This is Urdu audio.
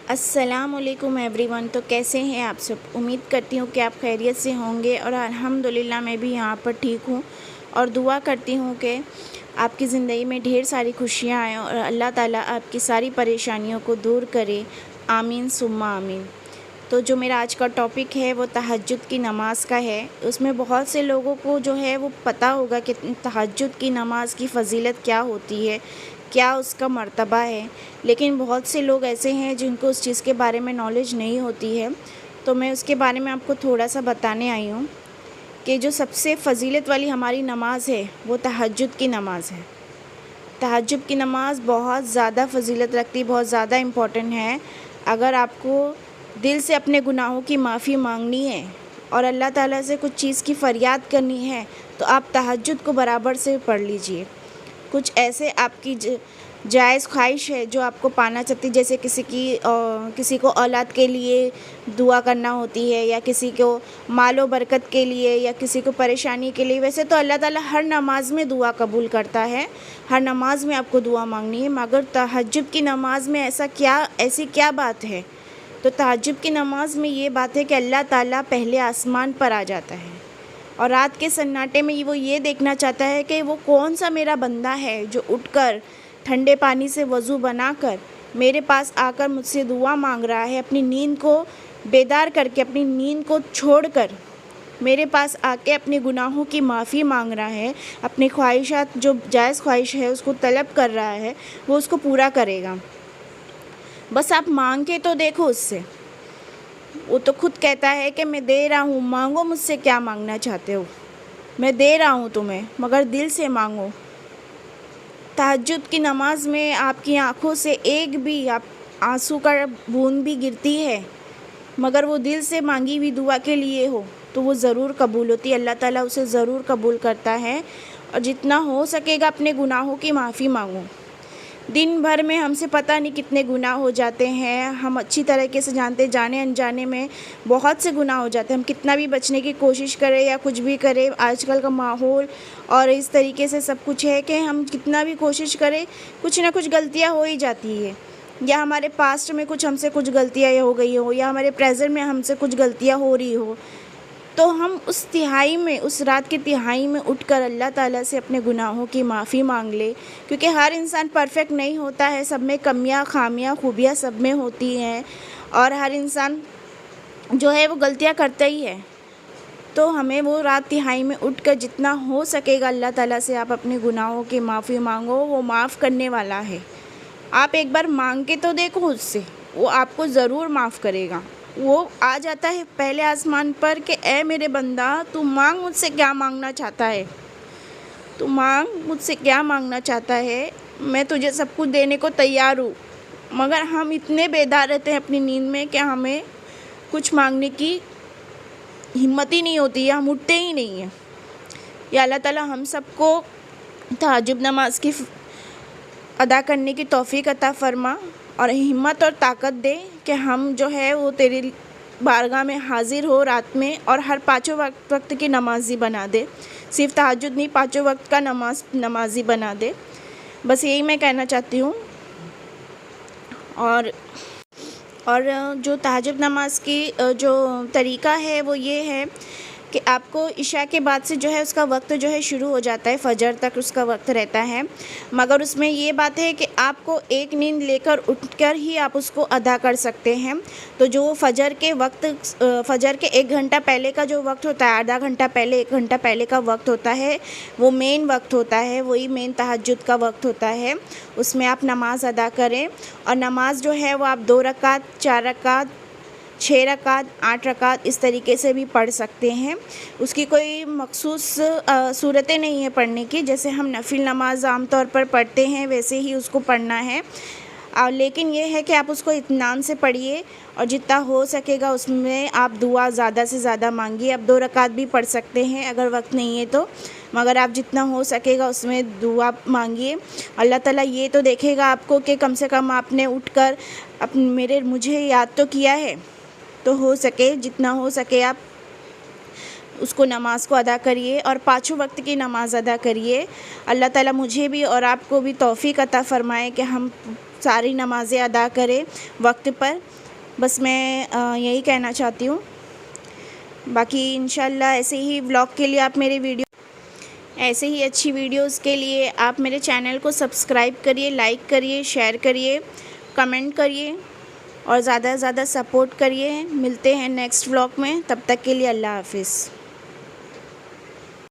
السلام علیکم ایوری ون۔ تو کیسے ہیں آپ سب؟ امید کرتی ہوں کہ آپ خیریت سے ہوں گے، اور الحمدللہ میں بھی یہاں پر ٹھیک ہوں، اور دعا کرتی ہوں کہ آپ کی زندگی میں ڈھیر ساری خوشیاں آئیں اور اللہ تعالیٰ آپ کی ساری پریشانیوں کو دور کرے، آمین ثم آمین۔ تو جو میرا آج کا ٹاپک ہے وہ تہجد کی نماز کا ہے۔ اس میں بہت سے لوگوں کو جو ہے وہ پتہ ہوگا کہ تہجد کی نماز کی فضیلت کیا ہوتی ہے، کیا اس کا مرتبہ ہے، لیکن بہت سے لوگ ایسے ہیں جن کو اس چیز کے بارے میں نالج نہیں ہوتی ہے۔ تو میں اس کے بارے میں آپ کو تھوڑا سا بتانے آئی ہوں کہ جو سب سے فضیلت والی ہماری نماز ہے وہ تہجد کی نماز ہے۔ تہجد کی نماز بہت زیادہ فضیلت رکھتی، بہت زیادہ امپورٹنٹ ہے۔ اگر آپ کو دل سے اپنے گناہوں کی معافی مانگنی ہے اور اللہ تعالیٰ سے کچھ چیز کی فریاد کرنی ہے تو آپ تہجد کو برابر سے پڑھ لیجئے۔ کچھ ایسے آپ کی جائز خواہش ہے جو آپ کو پانا چاہتی، جیسے کسی کو اولاد کے لیے دعا کرنا ہوتی ہے، یا کسی کو مال و برکت کے لیے، یا کسی کو پریشانی کے لیے۔ ویسے تو اللہ تعالیٰ ہر نماز میں دعا قبول کرتا ہے، ہر نماز میں آپ کو دعا مانگنی ہے، مگر تہجد کی نماز میں ایسی کیا بات ہے؟ تو تہجد کی نماز میں یہ بات ہے کہ اللہ تعالیٰ پہلے آسمان پر آ جاتا ہے، اور رات کے سناٹے میں وہ یہ دیکھنا چاہتا ہے کہ وہ کون سا میرا بندہ ہے جو اٹھ کر ٹھنڈے پانی سے وضو بنا کر میرے پاس آ کر مجھ سے دعا مانگ رہا ہے، اپنی نیند کو بیدار کر کے، اپنی نیند کو چھوڑ کر میرے پاس آ کے اپنے گناہوں کی معافی مانگ رہا ہے، اپنی خواہشات جو جائز خواہش ہے اس کو طلب کر رہا ہے، وہ اس کو پورا کرے گا۔ بس آپ مانگ کے تو دیکھو اس سے، وہ تو خود کہتا ہے کہ میں دے رہا ہوں، مانگو مجھ سے کیا مانگنا چاہتے ہو، میں دے رہا ہوں تمہیں، مگر دل سے مانگو۔ تہجد کی نماز میں آپ کی آنکھوں سے ایک بھی آنسو کا بوند بھی گرتی ہے، مگر وہ دل سے مانگی ہوئی دعا کے لیے ہو تو وہ ضرور قبول ہوتی ہے، اللہ تعالیٰ اسے ضرور قبول کرتا ہے۔ اور جتنا ہو سکے گا اپنے گناہوں کی معافی مانگو۔ دن بھر میں ہم سے پتہ نہیں کتنے گناہ ہو جاتے ہیں، ہم اچھی طریقے سے جانتے، جانے انجانے میں بہت سے گناہ ہو جاتے ہیں۔ ہم کتنا بھی بچنے کی کوشش کریں یا کچھ بھی کریں، آج کل کا ماحول اور اس طریقے سے سب کچھ ہے کہ ہم کتنا بھی کوشش کریں کچھ نہ کچھ غلطیاں ہو ہی جاتی ہے، یا ہمارے پاسٹ میں ہم سے کچھ غلطیاں ہو گئی ہو، یا ہمارے پریزنٹ میں ہم سے کچھ غلطیاں ہو رہی ہو، تو ہم اس رات کی تہائی میں اٹھ کر اللہ تعالیٰ سے اپنے گناہوں کی معافی مانگ لے، کیونکہ ہر انسان پرفیکٹ نہیں ہوتا ہے، سب میں کمیاں، خامیاں، خوبیاں سب میں ہوتی ہیں، اور ہر انسان جو ہے وہ غلطیاں کرتا ہی ہے۔ تو ہمیں وہ رات تہائی میں اٹھ کر جتنا ہو سکے گا اللہ تعالیٰ سے آپ اپنے گناہوں کی معافی مانگو، وہ معاف کرنے والا ہے۔ آپ ایک بار مانگ کے تو دیکھو اس سے، وہ آپ کو ضرور معاف کرے گا۔ وہ آ جاتا ہے پہلے آسمان پر کہ اے میرے بندہ، تو مانگ مجھ سے کیا مانگنا چاہتا ہے، تو مانگ مجھ سے کیا مانگنا چاہتا ہے، میں تجھے سب کچھ دینے کو تیار ہوں۔ مگر ہم اتنے بیدار رہتے ہیں اپنی نیند میں کہ ہمیں کچھ مانگنے کی ہمت ہی نہیں ہوتی ہے، ہم اٹھتے ہی نہیں ہیں۔ یا اللہ تعالیٰ ہم سب کو تہجد نماز کی ادا کرنے کی توفیق عطا فرما، اور ہمت اور طاقت دے کہ ہم جو ہے وہ تیری بارگاہ میں حاضر ہو رات میں، اور ہر پانچوں وقت کی نمازی بنا دے، صرف تہجد نہیں، پانچوں وقت کا نمازی بنا دے۔ بس یہی میں کہنا چاہتی ہوں۔ اور جو تہجد نماز کی جو طریقہ ہے وہ یہ ہے کہ آپ کو عشاء کے بعد سے جو ہے اس کا وقت جو ہے شروع ہو جاتا ہے، فجر تک اس کا وقت رہتا ہے، مگر اس میں یہ بات ہے کہ آپ کو ایک نیند لے کر اٹھ کر ہی آپ اس کو ادا کر سکتے ہیں۔ تو جو فجر کے 1 گھنٹہ پہلے کا جو وقت ہوتا ہے، آدھا گھنٹہ پہلے، 1 گھنٹہ پہلے کا وقت ہوتا ہے، وہ مین وقت ہوتا ہے، وہی مین تہجد کا وقت ہوتا ہے۔ اس میں آپ نماز ادا کریں، اور نماز جو ہے وہ آپ 2 رکعت، 4 رکعت، 6 رکعت، 8 رکعت اس طریقے سے بھی پڑھ سکتے ہیں۔ اس کی کوئی مخصوص صورتیں نہیں ہیں پڑھنے کی، جیسے ہم نفل نماز عام طور پر پڑھتے ہیں ویسے ہی اس کو پڑھنا ہے، لیکن یہ ہے کہ آپ اس کو اطمینان سے پڑھیے، اور جتنا ہو سکے گا اس میں آپ دعا زیادہ سے زیادہ مانگیے۔ آپ 2 رکعت بھی پڑھ سکتے ہیں اگر وقت نہیں ہے تو، مگر آپ جتنا ہو سکے گا اس میں دعا مانگیے۔ اللہ تعالیٰ یہ تو دیکھے گا آپ کو کہ کم سے کم آپ نے اٹھ کر مجھے یاد تو کیا ہے، تو ہو سکے جتنا ہو سکے آپ اس کو نماز کو ادا کریے، اور 5 وقت کی نماز ادا کریے۔ اللہ تعالیٰ مجھے بھی اور آپ کو بھی توفیق عطا فرمائے کہ ہم ساری نمازیں ادا کرے وقت پر، بس میں یہی کہنا چاہتی ہوں۔ باقی انشاءاللہ ایسے ہی ولاگ کے لیے آپ میرے ایسے ہی اچھی ویڈیوز کے لیے آپ میرے چینل کو سبسکرائب کریے، لائک کریے، شیئر کریے، کمنٹ کریے اور زیادہ سے زیادہ سپورٹ کریے۔ ملتے ہیں نیکسٹ ولاگ میں، تب تک کے لیے اللہ حافظ۔